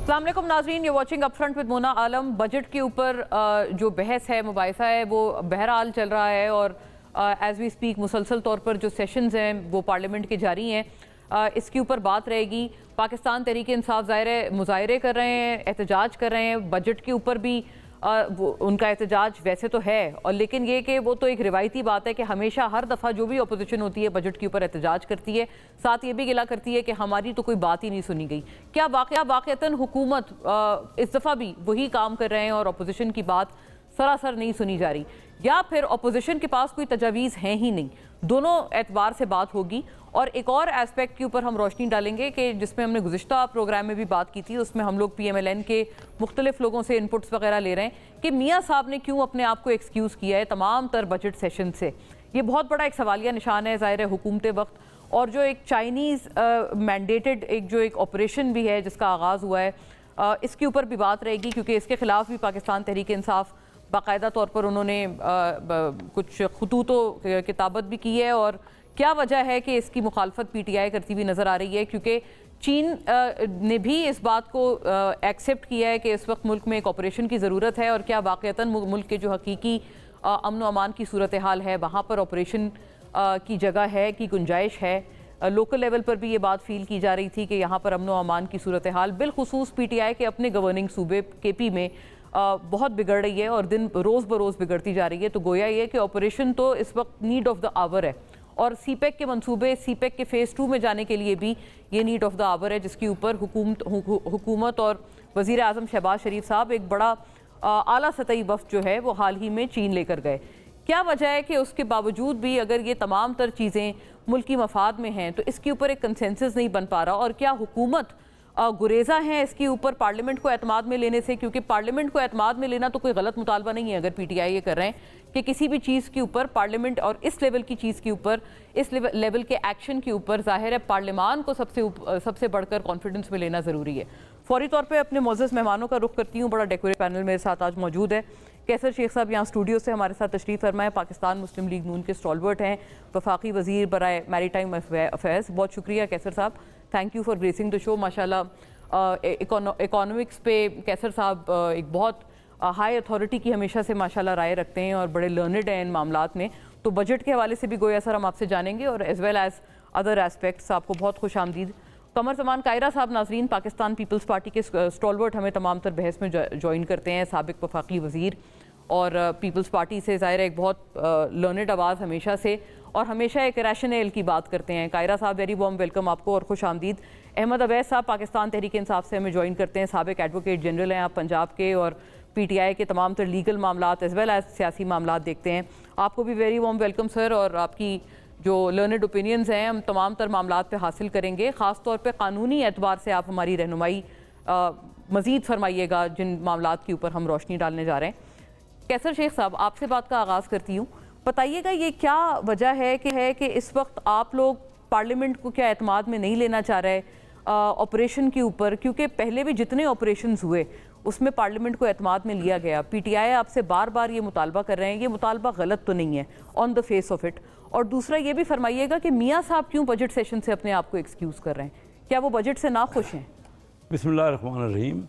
अस्सलाम वालेकुम नाज़रीन, ये watching upfront with Mona Alam. Budget के ऊपर जो बहस है, मुबाहिसा है, वो बहरहाल चल रहा है और एज़ वी स्पीक मुसलसल तौर पर जो सेशंस हैं वो पार्लियामेंट के जारी हैं। इसके ऊपर बात रहेगी। पाकिस्तान तहरीक इंसाफ ज़ाहिर है मुज़ाहरे कर रहे हैं, एहतजाज कर रहे हैं। बजट के ऊपर भी वो उनका एहतजाज वैसे तो है, और लेकिन ये कि वो तो एक रिवायती बात है कि हमेशा हर दफ़ा जो भी अपोजिशन होती है बजट के ऊपर एहतजाज करती है, साथ ये भी गिला करती है कि हमारी तो कोई बात ही नहीं सुनी गई। क्या वाक़तन हुकूमत इस दफ़ा भी वही काम कर रहे हैं और अपोजिशन की बात सरासर नहीं सुनी जा रही, या फिर अपोजिशन के पास कोई तजावीज़ हैं ही नहीं? दोनों एतबार से बात होगी। और एक और एस्पेक्ट के ऊपर हम रोशनी डालेंगे कि जिसमें हमने गुज़िश्ता प्रोग्राम में भी बात की थी, उसमें हम लोग PMLN के मुख्तलिफ लोगों से इनपुट्स वगैरह ले रहे हैं कि मियाँ साहब ने क्यों अपने आप को एक्सक्यूज़ किया है तमाम तर बजट सेशन से। ये बहुत बड़ा एक सवालिया निशान है ज़ाहिर है हुकूमत वक्त, और जो एक चाइनीज़ मैंडेटेड एक ऑपरेशन भी है जिसका आगाज़ हुआ है, इसके ऊपर भी बात रहेगी, क्योंकि इसके ख़िलाफ़ भी पाकिस्तान तहरीक इंसाफ बाकायदा तौर पर उन्होंने कुछ खतूतों किताबत भी की है। और क्या वजह है कि इसकी मुखालफत PTI करती हुई नज़र आ रही है, क्योंकि चीन ने भी इस बात को एक्सेप्ट किया है कि इस वक्त मुल्क में एक ऑपरेशन की ज़रूरत है, और क्या वाक़तन मुल्क के जो हकीकी अमन व अमान की सूरत हाल है वहाँ पर ऑपरेशन की जगह है, की गुंजाइश है। लोकल लेवल पर भी ये बात फील की जा रही थी कि यहाँ पर अमन व अमान की सूरत हाल बिलखुसूस PTI के अपने गवर्निंग सूबे KP में बहुत बिगड़ रही है और दिन रोज़ बरोज़ बिगड़ती जा रही है। तो गोया ये कि ऑपरेशन तो इस वक्त नीड ऑफ द आवर है, और CPEC के मंसूबे CPEC के फ़ेज़ 2 में जाने के लिए भी ये नीड ऑफ द आवर है, जिसके ऊपर हुकूमत और वज़ीर आज़म शहबाज शरीफ साहब एक बड़ा आला सतही वफ़द जो है वो हाल ही में चीन लेकर गए। क्या वजह है कि उसके बावजूद भी अगर ये तमाम तर चीज़ें मुल्की मफाद में हैं तो इसके ऊपर एक कंसेंसस नहीं बन पा रहा? और क्या हुकूमत गुरेज़ा हैं इसके ऊपर पार्लियामेंट को एतमाद में लेने से? क्योंकि पार्लियामेंट को एतमाद में लेना तो कोई गलत मुतालबा नहीं है अगर PTI ये कर रहे हैं कि किसी भी चीज़ के ऊपर पार्लियामेंट और इस लेवल की चीज़ के ऊपर, इस लेवल के एक्शन के ऊपर ज़ाहिर है पार्लियामान को सबसे बढ़कर कॉन्फिडेंस में लेना ज़रूरी है। फौरी तौर पर अपने मोअज़्ज़ज़ मेहमानों का रुख करती हूँ। बड़ा डेकोरेट पैनल मेरे साथ आज मौजूद है। कैसर शेख साहब यहाँ स्टूडियो से हमारे साथ तशरीफ़ फरमा है, पाकिस्तान मुस्लिम लीग नून के स्टॉलवर्ट हैं, वफाकी वज़ीर बराए मैरीटाइम अफेयर्स। बहुत शुक्रिया कैसर साहब, thank you for gracing the show. माशाल्लाह इकोनॉमिक्स पे कैसर साहब एक बहुत हाई अथॉरिटी की हमेशा से माशाल्लाह राय रखते हैं और बड़े लर्नड हैं इन मामलात में। तो बजट के हवाले से भी गोया सर हम आपसे जानेंगे, और as well as other aspects. आपको बहुत खुश आमदीद। कमर ज़मान कायरा साहब नाज़रीन पाकिस्तान पीपल्स पार्टी के स्टॉलवर्ट हमें तमाम तर बहस में ज्वाइन करते हैं, साबिक वफाकी वज़ीर, और पीपल्स पार्टी से ज़ाहिर है एक बहुत लर्नड आवाज़ हमेशा से, और हमेशा एक रैशनल की बात करते हैं। कायरा साहब वेरी वार्म वेलकम आपको और खुश आमदीद। अहमद अवैस साहब पाकिस्तान तहरीक इंसाफ से हमें ज्वाइन करते हैं, साबिक एडवोकेट जनरल हैं आप पंजाब के, और PTI के तमाम तर लीगल मामलात एज़ वेल एज़ सियासी मामलात देखते हैं। आपको भी वेरी वार्म वेलकम सर, और आपकी जो लर्नड ओपिनियंस हैं हम तमाम तर मामलात पे हासिल करेंगे। ख़ास तौर पे कानूनी एतबार से आप हमारी रहनुमाई मज़ीद फरमाइएगा जिन मामलात के ऊपर हम रोशनी डालने जा रहे हैं। कैसर शेख साहब आपसे बात का आगाज़ करती हूँ, बताइएगा ये क्या वजह है कि इस वक्त आप लोग पार्लियामेंट को क्या एतमाद में नहीं लेना चाह रहे ऑपरेशन के ऊपर? क्योंकि पहले भी जितने ऑपरेशंस हुए उसमें पार्लियामेंट को एतमाद में लिया गया। PTI आपसे बार बार ये मुतालबा कर रहे हैं, ये मुतालबा गलत तो नहीं है on the face of it? और दूसरा ये भी फरमाइएगा कि मियाँ साहब क्यों बजट सेशन से अपने आप को एक्सक्यूज़ कर रहे हैं? क्या वो बजट से नाखुश हैं? बिस्मिल्लाहिर्रहमानिर्रहीम।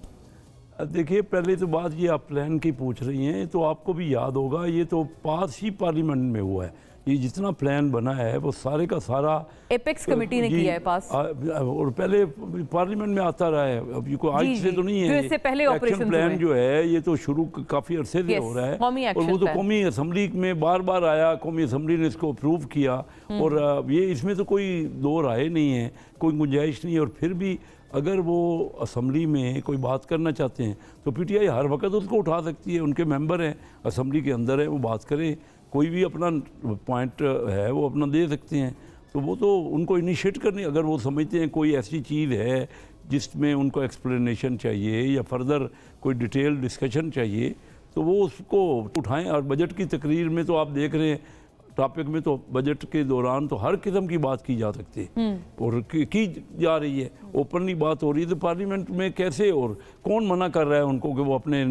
देखिए, पहले तो बात ये आप प्लान की पूछ रही हैं, तो आपको भी याद होगा ये तो पास ही पार्लियामेंट में हुआ है। ये जितना प्लान बना है वो सारे का सारा एपेक्स कमेटी ने किया है पास, और पहले पार्लियामेंट में आता रहा है। अब ये कोई आज से तो नहीं है, इससे पहले एक्शन प्लान जो है ये तो शुरू काफ़ी अरसे से हो रहा है, और वो तो कौमी असम्बली में बार बार आया, कौमी असम्बली ने इसको अप्रूव किया, और ये इसमें तो कोई दो राय नहीं है, कोई गुंजाइश नहीं है। और फिर भी अगर वो असम्बली में कोई बात करना चाहते हैं तो PTI हर वक्त उसको उठा सकती है, उनके मेंबर हैं, असम्बली के अंदर है, वो बात करें, कोई भी अपना पॉइंट है वो अपना दे सकते हैं। तो वो तो उनको इनिशिएट करनी, अगर वो समझते हैं कोई ऐसी चीज़ है जिसमें उनको एक्सप्लेनेशन चाहिए या फर्दर कोई डिटेल डिस्कशन चाहिए तो वो उसको उठाएं। और बजट की तकरीर में तो आप देख रहे हैं, टॉपिक में तो बजट के दौरान तो हर किस्म की बात की जा सकती है और की जा रही है, ओपनली बात हो रही है। तो पार्लियामेंट में कैसे, और कौन मना कर रहा है उनको कि वो अपने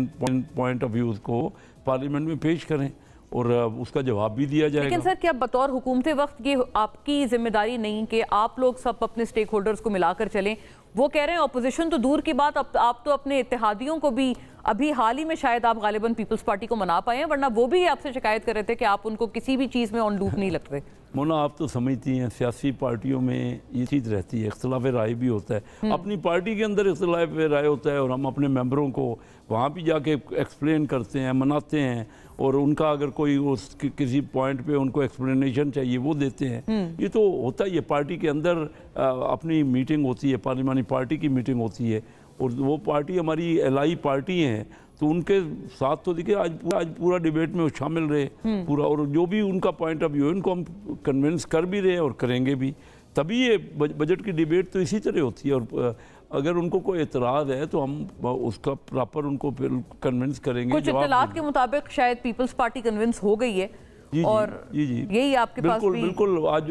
पॉइंट ऑफ व्यूज़ को पार्लियामेंट में पेश करें? और उसका जवाब भी दिया जाएगा। लेकिन सर क्या बतौर हुकूमत वक्त ये आपकी जिम्मेदारी नहीं कि आप लोग सब अपने स्टेक होल्डर्स को मिलाकर चलें? वो कह रहे हैं ऑपोजिशन तो दूर की बात, अब आप तो अपने इत्तेहादियों को भी, अभी हाल ही में शायद आप गालिबन पीपल्स पार्टी को मना पाए हैं, वरना वो भी आपसे शिकायत कर रहे थे कि आप उनको किसी भी चीज़ में ऑन लूप नहीं लगते। मोना, आप तो समझती हैं सियासी पार्टियों में ये चीज़ रहती है, इख्तलाफ राय भी होता है, अपनी पार्टी के अंदर इख्तलाफ राय होता है और हम अपने मेंबरों को वहाँ भी जाके एक्सप्लेन करते हैं, मनाते हैं और उनका अगर कोई उस किसी पॉइंट पे उनको एक्सप्लेनेशन चाहिए वो देते हैं। ये तो होता ही है, पार्टी के अंदर अपनी मीटिंग होती है, पार्लिमानी पार्टी की मीटिंग होती है और वो पार्टी हमारी एलआई पार्टी हैं, तो उनके साथ तो देखिए आज पूरा डिबेट में शामिल रहे पूरा, और जो भी उनका पॉइंट ऑफ व्यू है उनको हम कन्विंस कर भी रहे हैं और करेंगे भी, तभी ये बजट की डिबेट तो इसी तरह होती है। और अगर उनको कोई एतराज़ है तो हम उसका प्रॉपर उनको फिर कन्विंस करेंगे। कुछ इत्तलात के मुताबिक शायद पीपल्स पार्टी कन्विंस हो गई है। जी और जी जी यही आपके पास भी बिल्कुल आज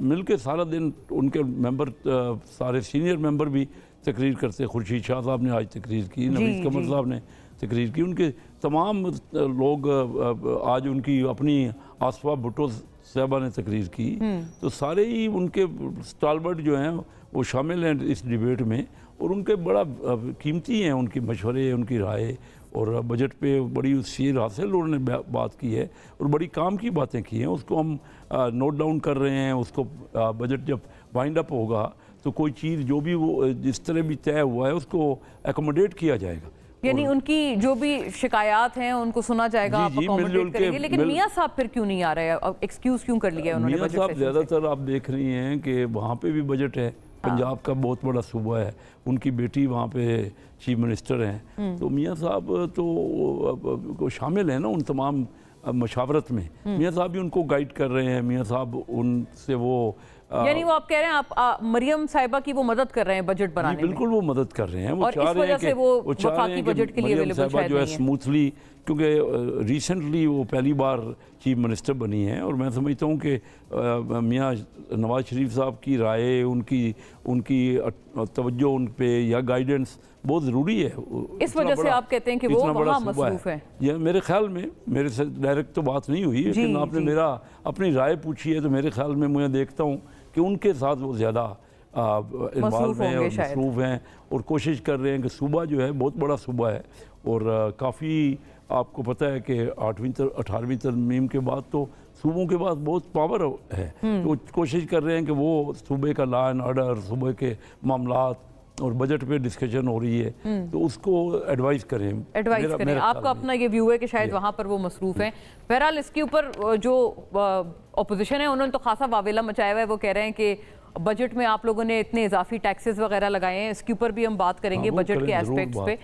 मिल के सारा दिन उनके मेंबर, सारे सीनियर मेंबर भी तकरीर करते, खुर्शीद शाह साहब ने आज तकरीर की, नवीद कमर साहब ने तकरीर की, उनके तमाम लोग आज उनकी अपनी आसफा भुट्टो साहबा ने तकरीर की, तो सारे ही उनके स्टालबर्ट जो हैं वो शामिल हैं इस डिबेट में और उनके बड़ा कीमती हैं उनके मशवरे, उनकी राय, और बजट पे बड़ी सीर हासिल उन्होंने बात की है और बड़ी काम की बातें की हैं, उसको हम नोट डाउन कर रहे हैं। उसको बजट जब वाइंड अप होगा तो कोई चीज़ जो भी वो जिस तरह भी तय हुआ है उसको एकोमोडेट किया जाएगा, यानी उनकी जो भी शिकायत हैं उनको सुना जाएगा, आप अकोमोडेट करेंगे। लेकिन मियां साहब फिर क्यों नहीं आ रहे हैं? एक्सक्यूज क्यों कर लिया उन्होंने? मियां साहब ज़्यादातर आप देख रही हैं कि वहाँ पे भी बजट है, पंजाब का बहुत बड़ा सूबा है, उनकी बेटी वहाँ पे चीफ मिनिस्टर हैं, तो मियां साहब तो शामिल हैं ना उन तमाम मशावरत में। मियां साहब भी उनको गाइड कर रहे हैं, मियां साहब उनसे वो यानी वो आप कह रहे हैं आप मरियम साहिबा की वो मदद कर रहे हैं बजट बनाने में? बिल्कुल वो मदद कर रहे हैं, वो और चाह रहे हैं कि वो वफाकी बजट के लिए मरियम साहिबा जो है स्मूथली, क्योंकि रिसेंटली वो पहली बार चीफ मिनिस्टर बनी हैं और मैं समझता हूँ कि मियाँ नवाज शरीफ साहब की राय, उनकी तवज्जो उन पे या गाइडेंस बहुत ज़रूरी है। इस वजह से आप कहते हैं कि वो वहाँ मसरूफ़ है? यह मेरे ख्याल में, मेरे से डायरेक्ट तो बात नहीं हुई, लेकिन आपने मेरा अपनी राय पूछी है तो मेरे ख्याल में मैं देखता हूँ कि उनके साथ वो ज़्यादा इन्वॉल्व हैं और मसरूफ़ हैं और कोशिश कर रहे हैं कि सूबा जो है बहुत बड़ा सूबा है और काफ़ी आपको पता है कि 18वीं तरमीम के बाद तो सूबों के पास बहुत पावर है, तो कोशिश कर रहे हैं कि वो सूबे का लॉ एंड ऑर्डर, सूबे के मामलात और बजट पे डिस्कशन हो रही है तो उसको एडवाइस करें। आपका अपना ये व्यू है कि शायद वहाँ पर वो मसरूफ़ हैं। बहरहाल इसके ऊपर जो अपोजिशन है उन्होंने तो खासा वावेला मचाया हुआ है। वो कह रहे हैं कि बजट में आप लोगों ने इतने इजाफी टैक्सेस वगैरह लगाए हैं, इसके ऊपर भी हम बात करेंगे बजट के एस्पेक्ट्स पे।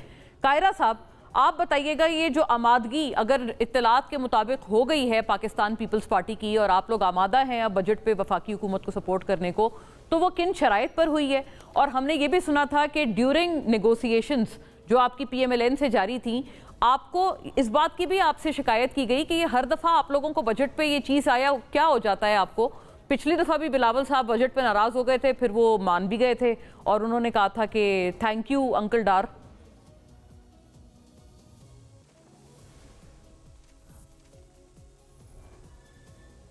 कायरा साहब, आप बताइएगा ये जो आमादगी अगर इत्तलात के मुताबिक हो गई है पाकिस्तान पीपल्स पार्टी की और आप लोग आमादा हैं अब बजट पे वफाकी हुकूमत को सपोर्ट करने को, तो वो किन शराइत पर हुई है? और हमने ये भी सुना था कि ड्यूरिंग नेगोशिएशंस जो आपकी PMLN से जारी थी, आपको इस बात की भी आपसे शिकायत की गई कि ये हर दफ़ा आप लोगों को बजट पे ये चीज़ आया, क्या हो जाता है आपको? पिछली दफ़ा भी बिलावल साहब बजट पे नाराज़ हो गए थे, फिर वो मान भी गए थे और उन्होंने कहा था कि थैंक यू अंकल डार।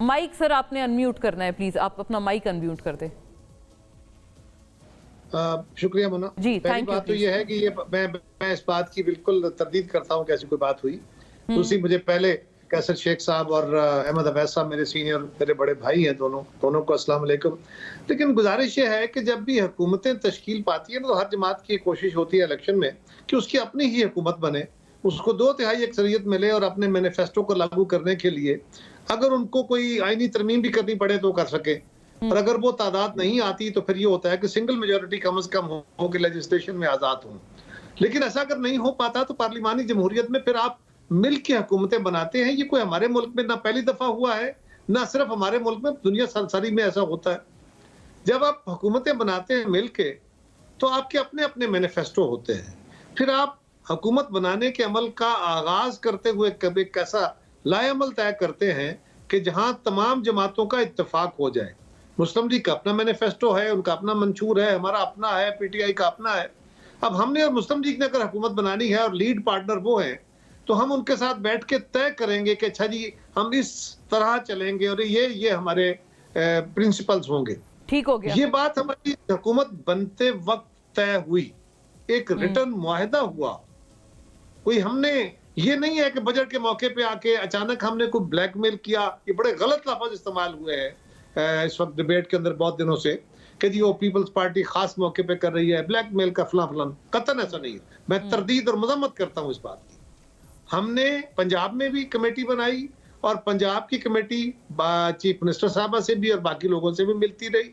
माइक सर आपने अनम्यूट करना है, प्लीज आप अपना माइक अनम्यूट कर दें। शुक्रिया मुन्ना जी। पहली बात तो ये है कि ये मैं इस बात की बिल्कुल तरदीद करता हूँ कि ऐसी कोई बात हुई। दूसरी, मुझे पहले कैसर शेख साहब और अहमद अवैस साहब मेरे सीनियर, मेरे बड़े भाई हैं, दोनों को अस्सलाम वालेकुम। लेकिन गुजारिश ये है कि जब भी हुकूमतें तश्कील पाती है ना, तो हर जमात की कोशिश होती है इलेक्शन में कि उसकी अपनी ही हुकूमत बने, उसको 2/3 अक्सरियत मिले और अपने मैनिफेस्टो को लागू करने के लिए अगर उनको कोई आईनी तरमीम भी करनी पड़े तो कर सके। और अगर वो तादाद नहीं आती तो फिर ये होता है कि सिंगल मेजोरिटी कम से कम हो कि लेजिस्लेशन में आजाद हो। लेकिन ऐसा अगर नहीं हो पाता तो पार्लिमानी जमहूरियत में फिर आप मिल के हुकूमतें बनाते हैं। ये कोई हमारे मुल्क में ना पहली दफा हुआ है, ना सिर्फ हमारे मुल्क में, दुनिया सारी में ऐसा होता है। जब आप हुकूमतें बनाते हैं मिल के तो आपके अपने अपने मैनिफेस्टो होते हैं, फिर आप हुकूमत बनाने के अमल का आगाज करते हुए कभी कैसा लाएअमल तय करते हैं कि जहां तमाम जमातों का इत्तेफाक हो जाए। मुस्लिम लीग का अपना मैनिफेस्टो है, उनका अपना मंशूर है, हमारा अपना है, PTI का अपना है। अब हमने और मुस्लिम लीग ने अगर हुकूमत बनानी है और लीड पार्टनर वो हैं तो हम उनके साथ बैठ के तय करेंगे कि अच्छा जी हम इस तरह चलेंगे और ये हमारे प्रिंसिपल्स होंगे। ठीक हो गया। ये बात हमारी हुकूमत बनते वक्त तय हुई, एक रिटर्न मुआहिदा हुआ। कोई हमने ये नहीं है कि बजट के मौके पे आके अचानक हमने कोई ब्लैकमेल किया। ये बड़े गलत लफ्ज इस्तेमाल हुए हैं इस वक्त डिबेट के अंदर बहुत दिनों से कि जी वो पीपल्स पार्टी खास मौके पे कर रही है ब्लैकमेल का फलां। कतन ऐसा नहीं है। मैं तरदीद और मजम्मत करता हूँ इस बात की। हमने पंजाब में भी कमेटी बनाई और पंजाब की कमेटी चीफ मिनिस्टर साहबा से भी और बाकी लोगों से भी मिलती रही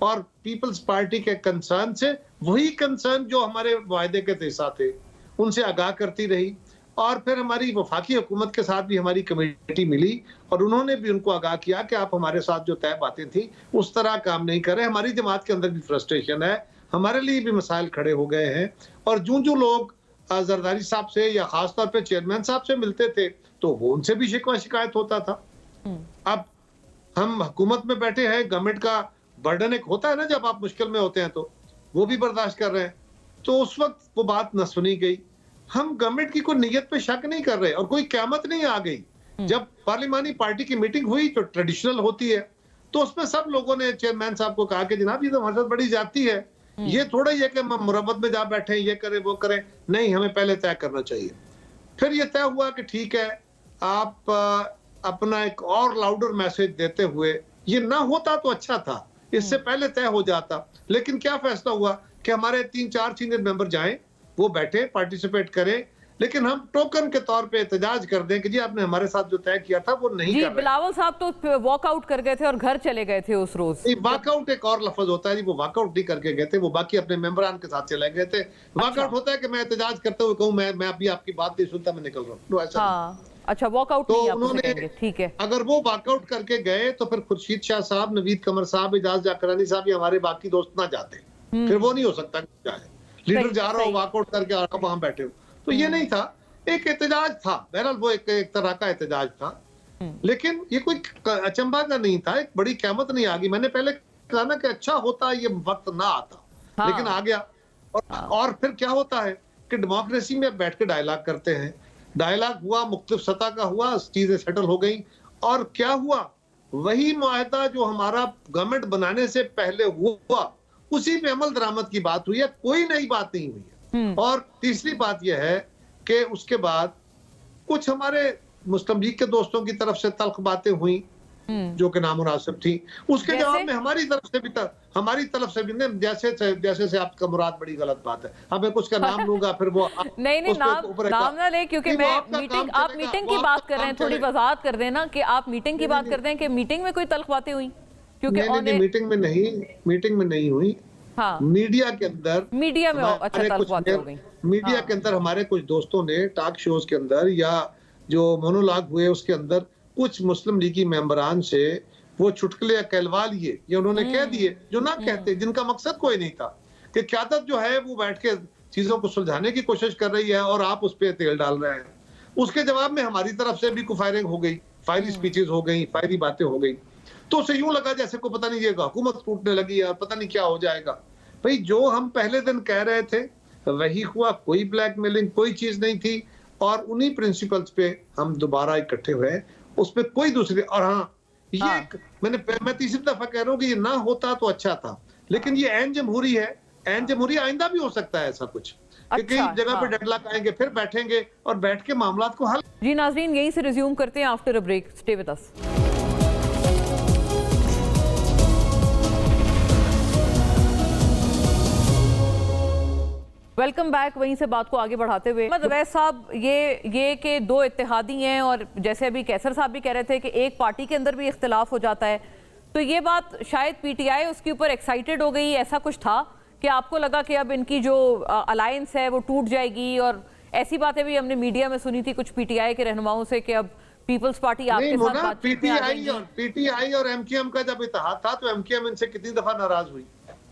और पीपल्स पार्टी के कंसर्न से वही कंसर्न जो हमारे वायदे के हिस्सा थे उनसे आगाह करती रही। और फिर हमारी वफाकी हुकूमत के साथ भी हमारी कमेटी मिली और उन्होंने भी उनको आगाह किया कि आप हमारे साथ जो तय बातें थी उस तरह काम नहीं कर रहे। हमारी जमात के अंदर भी फ्रस्ट्रेशन है, हमारे लिए भी मसाइल खड़े हो गए हैं। और जो लोग जरदारी साहब से या खासतौर पे चेयरमैन साहब से मिलते थे तो वो उनसे भी शिकवा शिकायत होता था। अब हम हुकूमत में बैठे हैं, गवर्नमेंट का बर्डन एक होता है ना जब आप मुश्किल में होते हैं तो वो भी बर्दाश्त कर रहे हैं। तो उस वक्त वो बात न सुनी गई। हम गवर्नमेंट की कोई नीयत पे शक नहीं कर रहे और कोई क़यामत नहीं आ गई। जब पार्लिमानी पार्टी की मीटिंग हुई जो ट्रेडिशनल होती है तो उसमें सब लोगों ने चेयरमैन साहब को कहा कि जनाब ये तो हमारे साथ बड़ी ज्यादती है, ये थोड़ा ही है कि हम मुरब्बत में जा बैठे ये करें वो करें, नहीं हमें पहले तय करना चाहिए। फिर ये तय हुआ कि ठीक है आप अपना एक और लाउडर मैसेज देते हुए, ये ना होता तो अच्छा था, इससे पहले तय हो जाता। लेकिन क्या फैसला हुआ कि हमारे 3-4 सीनियर मेंबर जाएं, वो बैठे पार्टिसिपेट करें, लेकिन हम टोकन के तौर पे एहतजाज कर दें कि जी आपने हमारे साथ जो तय किया था वो नहीं कर रहे। बिलावल साहब तो वॉकआउट कर गए थे और घर चले गए थे उस रोज। वॉकआउट एक और लफ्ज होता है जी, वो वॉकआउट नहीं करके गए थे, वो बाकी अपने मेंबरान के साथ चले गए थे। वॉकआउट होता है कि मैं एहतजाज करते हुए कहूँ मैं अभी आपकी बात नहीं सुनता, मैं निकल रहा हूँ। अच्छा वॉकआउट तो उन्होंने, ठीक है, अगर वो वॉकआउट करके गए तो फिर खुर्शीद शाह साहब, नवीद कमर साहब, एजाज जाकरानी साहब या हमारे बाकी दोस्त ना जाते। फिर वो नहीं हो सकता लीडर जा रहा हो वॉकआउट करके आप वहां बैठे हो, तो ये नहीं था। एक एहतजाज था, बहरहाल वो एक तरह का एहतजाज था, लेकिन ये कोई अचंभा का नहीं था, एक बड़ी क़यामत नहीं आ गई। मैंने पहले कहा ना कि अच्छा होता ये वक्त ना आता, लेकिन आ गया। और फिर क्या होता है कि डेमोक्रेसी में बैठ के डायलॉग करते हैं, डायलॉग हुआ, मुख्तलिफ सतह का हुआ, चीजें सेटल हो गई। और क्या हुआ, वही मुआहदा जो हमारा गवर्नमेंट बनाने से पहले हुआ उसी पे अमल दरामद की बात हुई है, कोई नई बात नहीं हुई है। और तीसरी बात यह है कि उसके बाद कुछ हमारे मुस्लिम लीग के दोस्तों की तरफ से तल्ख बातें हुई जो कि नामुनासिब थी, उसके जवाब में हमारी तरफ से भी जैसे से आपका मुराद बड़ी गलत बात है। अब मैं कुछ का नाम लूंगा फिर वो नहीं नाम ना ले, क्योंकि मैं आप मीटिंग की बात कर रहे हैं, थोड़ी वजाहत कर देना कि आप मीटिंग की बात करते हैं कि मीटिंग में कोई तल्ख बातें हुई, क्योंकि मीटिंग में नहीं हुई। हाँ। मीडिया के अंदर मीडिया के अंदर हमारे कुछ दोस्तों ने टॉक शोज के अंदर या जो मोनोलॉग हुए उसके अंदर कुछ मुस्लिम लीगी मेंबरान से वो चुटकुले कहलवा लिए या उन्होंने कह दिए जो ना कहते, जिनका मकसद कोई नहीं था कि क़यादत जो है वो बैठ के चीजों को सुलझाने की कोशिश कर रही है और आप उस पर तेल डाल रहे हैं। उसके जवाब में हमारी तरफ से भी कुछ फायरिंग हो गई, फायरी स्पीचेस हो गई, फायरी बातें हो गई। तो उसे यूं लगा जैसे को पता नहीं ये हुकूमत टूटने लगी है, पता नहीं क्या हो जाएगा। भाई जो हम पहले दिन कह रहे थे वही हुआ, कोई ब्लैकमेलिंग कोई चीज नहीं थी और उन्हीं प्रिंसिपल्स पे हम दोबारा इकट्ठे हुए, उस पे कोई दूसरी। और हाँ, मैं तीसरी दफा कह रहा हूँ कि ये ना होता तो अच्छा था, लेकिन ये ऐन जमहूरी है, ऐन जमहूरी आइंदा भी हो सकता है ऐसा कुछ। कई जगह पे डेडलॉक आएंगे, फिर बैठेंगे और बैठ के मामलात को हल। जी नाज़रीन, यहीं से रिज्यूम करते हैं after a break, stay with us. Welcome back. वहीं से बात को आगे बढ़ाते हुए अवैस साहब, ये कि दो इत्तेहादी हैं और जैसे अभी कैसर साहब भी कह रहे थे कि एक पार्टी के अंदर भी इख्तिलाफ हो जाता है, तो ये बात शायद पीटीआई उसके ऊपर एक्साइटेड हो गई, ऐसा कुछ था कि आपको लगा कि अब इनकी जो अलायंस है वो टूट जाएगी। और ऐसी बातें भी हमने मीडिया में सुनी थी कुछ पीटीआई के रहनुमाओं से कि अब पीपल्स पार्टी आपके साथ बातचीत में आ जाएगी। पीटीआई और एमकेएम का जब इत्तेहाद था तो एमकेएम इनसे कितनी दफा नाराज हुई?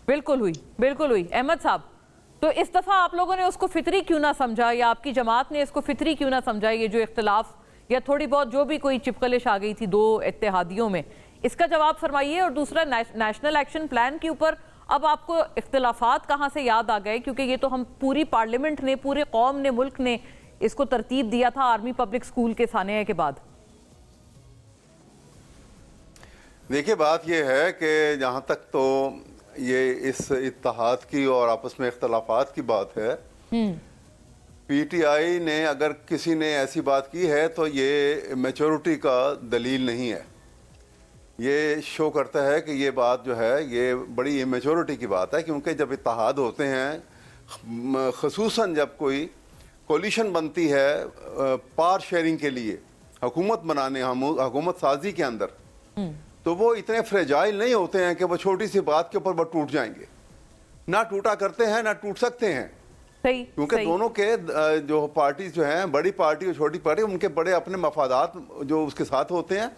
बिल्कुल हुई। अहमद साहब, तो इस दफा आप लोगों ने उसको फितरी क्यों ना समझा, या आपकी जमात ने इसको फितरी क्यों ना समझा, ये जो इख्तिलाफ या थोड़ी बहुत जो भी कोई चिपकलिश आ गई थी दो इत्तेहादियों में, इसका जवाब फरमाइए। और दूसरा, नेशनल एक्शन प्लान के ऊपर अब आपको इख्तिलाफात कहाँ से याद आ गए, क्योंकि ये तो हम पूरी पार्लियामेंट ने, पूरे कौम ने, मुल्क ने इसको तरतीब दिया था आर्मी पब्लिक स्कूल के सानिया के बाद? देखिए, बात यह है कि जहाँ तक तो ये इस इत्तेहाद की और आपस में इख्तलाफात की बात है, पीटीआई ने अगर किसी ने ऐसी बात की है तो ये मैच्योरिटी का दलील नहीं है। ये शो करता है कि ये बात जो है ये बड़ी इमेच्योरिटी की बात है, क्योंकि जब इत्तेहाद होते हैं, ख़ुसूसन जब कोई कोलिशन बनती है पावर शेयरिंग के लिए, हुकूमत बनाने, हुकूमत साजी के अंदर, तो वो इतने फ्रेजाइल नहीं होते हैं कि वो छोटी सी बात के ऊपर वो टूट जाएंगे। ना टूटा करते हैं, ना टूट सकते हैं, क्योंकि दोनों के जो पार्टी जो हैं, बड़ी पार्टी और छोटी पार्टी, उनके बड़े अपने मफादात जो उसके साथ होते हैं।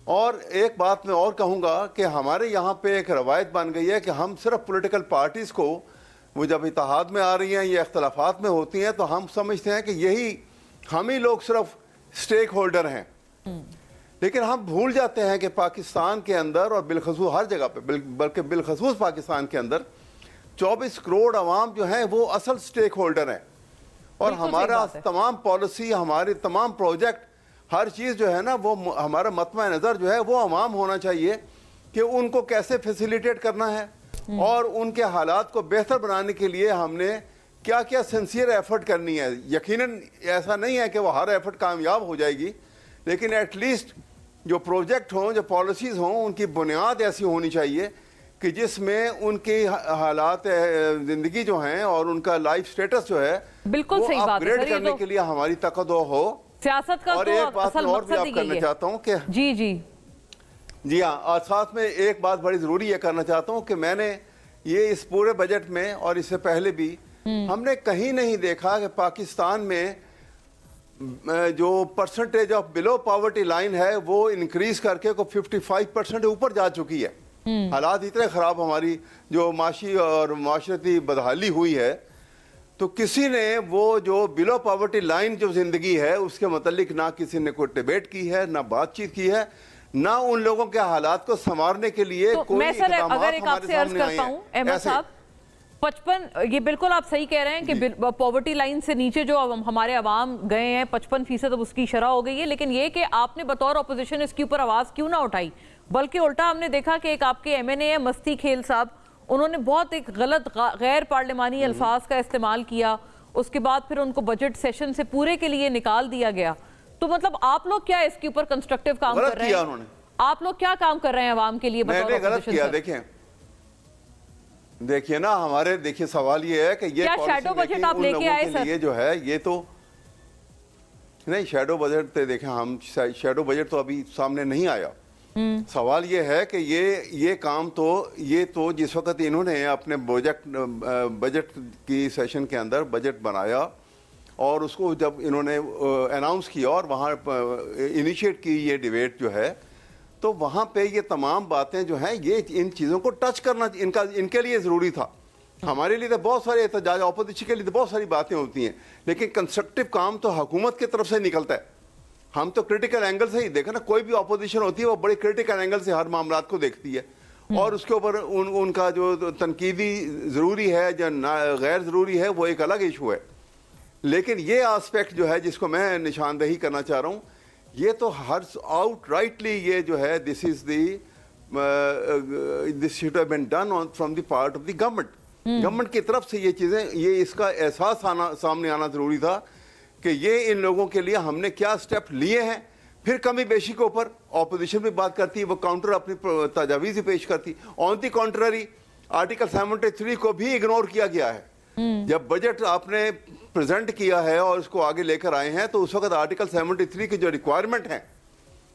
और एक बात मैं और कहूँगा कि हमारे यहाँ पे एक रवायत बन गई है कि हम सिर्फ पॉलिटिकल पार्टीज़ को, वो जब इत्तेहाद में आ रही हैं या इख्तलाफात में होती हैं, तो हम समझते हैं कि यही हम ही लोग सिर्फ स्टेक होल्डर हैं। लेकिन हम भूल जाते हैं कि पाकिस्तान के अंदर और बिलखसूस हर जगह पे, बल्कि बिलखसूस पाकिस्तान के अंदर 24 करोड़ अवाम जो हैं वो असल स्टेक होल्डर हैं। और हमारा तमाम पॉलिसी, हमारे तमाम प्रोजेक्ट, हर चीज़ जो है ना, वो हमारा मतमा नज़र जो है वो अवाम होना चाहिए कि उनको कैसे फैसिलिटेट करना है और उनके हालात को बेहतर बनाने के लिए हमने क्या क्या सिंसियर एफर्ट करनी है। यकीनन ऐसा नहीं है कि वो हर एफर्ट कामयाब हो जाएगी, लेकिन एटलीस्ट जो प्रोजेक्ट हों, जो पॉलिसीज़ हों, उनकी बुनियाद ऐसी होनी चाहिए कि जिसमें उनके हालात ज़िंदगी जो हैं और उनका लाइफ स्टेटस जो है बिल्कुल सही बात है, अपग्रेड करने के लिए हमारी ताकत हो। सियासत का और तो एक बात मैं और भी आप करना चाहता हूँ कि जी हाँ, और साथ में एक बात बड़ी ज़रूरी ये करना चाहता हूँ कि मैंने ये इस पूरे बजट में और इससे पहले भी हमने कहीं नहीं देखा कि पाकिस्तान में जो percentage of below poverty line है वो इंक्रीज करके को 55% ऊपर जा चुकी है। हालात इतने ख़राब, हमारी जो माशी और माशरती बदहाली हुई है, तो किसी ने वो जो बिलो पॉवर्टी लाइन जो ज़िंदगी है उसके मतलब ना किसी ने कोई डिबेट की है, ना बातचीत की है, ना उन लोगों के हालात को संवारने के लिए तो कोई मैं सर अगर एक आपसे अर्ज करता हूं अहमद साहब, 55, ये बिल्कुल आप सही कह रहे हैं कि पॉवर्टी लाइन से नीचे जो हमारे अवाम गए हैं 55% अब उसकी शरह हो गई है, लेकिन ये कि आपने बतौर अपोजिशन इसके ऊपर आवाज क्यों ना उठाई, बल्कि उल्टा हमने देखा कि एक आपके एमएनए है मस्ती खेल साहब, उन्होंने बहुत एक गलत गैर पार्लिमानी अल्फाज का इस्तेमाल किया, उसके बाद फिर उनको बजट सेशन से पूरे के लिए निकाल दिया गया। तो मतलब आप लोग क्या इसके ऊपर कंस्ट्रक्टिव काम कर रहे हैं? आप लोग क्या काम कर रहे हैं अवाम के लिए? मैंने गलत किया। देखिए ना, हमारे देखिए सवाल ये है कि ये क्या शैडो बजट आप लेके आए सर? ये जो है ये तो नहीं, शैडो बजट तो देखें, हम शैडो बजट तो अभी सामने नहीं आया। सवाल ये है कि ये काम तो ये तो जिस वक्त इन्होंने अपने बजट की सेशन के अंदर बजट बनाया और उसको जब इन्होंने अनाउंस किया और वहाँ इनिशिएट की ये डिबेट जो है, तो वहाँ पे ये तमाम बातें जो हैं ये इन चीज़ों को टच करना इनके लिए ज़रूरी था। हमारे लिए तो बहुत सारे एहतजाज, अपोजिशन के लिए तो बहुत सारी बातें होती हैं, लेकिन कंस्ट्रक्टिव काम तो हुकूमत की तरफ से निकलता है। हम तो क्रिटिकल एंगल से ही देखें ना, कोई भी अपोजिशन होती है वो बड़े क्रिटिकल एंगल से हर मामलात को देखती है और उसके ऊपर उनका जो तनकीदी ज़रूरी है या गैर ज़रूरी है वो एक अलग इशू है। लेकिन ये आस्पेक्ट जो है जिसको मैं निशानदेही करना चाह रहा हूँ, ये तो हर आउटराइटली ये जो है this should have been done from the part of the government की तरफ से ये चीज़ें, ये इसका एहसास सामने आना ज़रूरी था कि ये इन लोगों के लिए हमने क्या स्टेप लिए हैं। फिर कमी बेशी के ऊपर ऑपोजिशन भी बात करती है, वो काउंटर अपनी तजावीज़ ही पेश करती। ऑन द कॉन्ट्ररी आर्टिकल 73 को भी इग्नोर किया गया है। जब बजट आपने प्रेजेंट किया है और उसको आगे लेकर आए हैं, तो उस वक्त आर्टिकल 73 की जो रिक्वायरमेंट है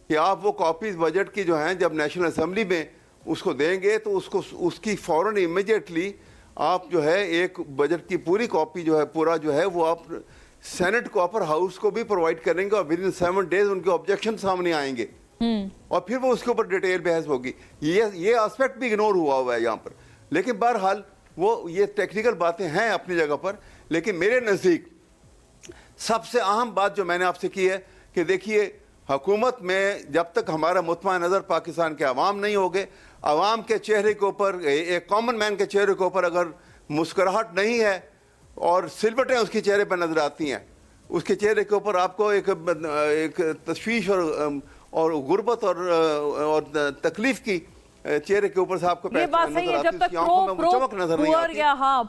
कि आप वो कॉपीज बजट की जो हैं जब नेशनल असेंबली में उसको देंगे तो उसकी फौरन इमीडिएटली आप जो है एक बजट की पूरी कॉपी जो है पूरा जो है वो आप सेनेट को, अपर हाउस को भी प्रोवाइड करेंगे और विद इन 7 डेज उनके ऑब्जेक्शन सामने आएंगे और फिर वो उसके ऊपर डिटेल बहस होगी। ये एस्पेक्ट भी इग्नोर हुआ है यहाँ पर। लेकिन बहरहाल वो ये टेक्निकल बातें हैं अपनी जगह पर, लेकिन मेरे नज़दीक सबसे अहम बात जो मैंने आपसे की है कि देखिए, हुकूमत में जब तक हमारा मुतमा नज़र पाकिस्तान के अवाम नहीं होंगे, अवाम के चेहरे के ऊपर, एक कॉमन मैन के चेहरे के ऊपर अगर मुस्कुराहट नहीं है और सिलवटें उसके चेहरे पर नजर आती हैं, उसके चेहरे के ऊपर आपको एक तशवीश और गुर्बत और तकलीफ की चेहरे के ऊपर से आपको ये बात सही है। जब तक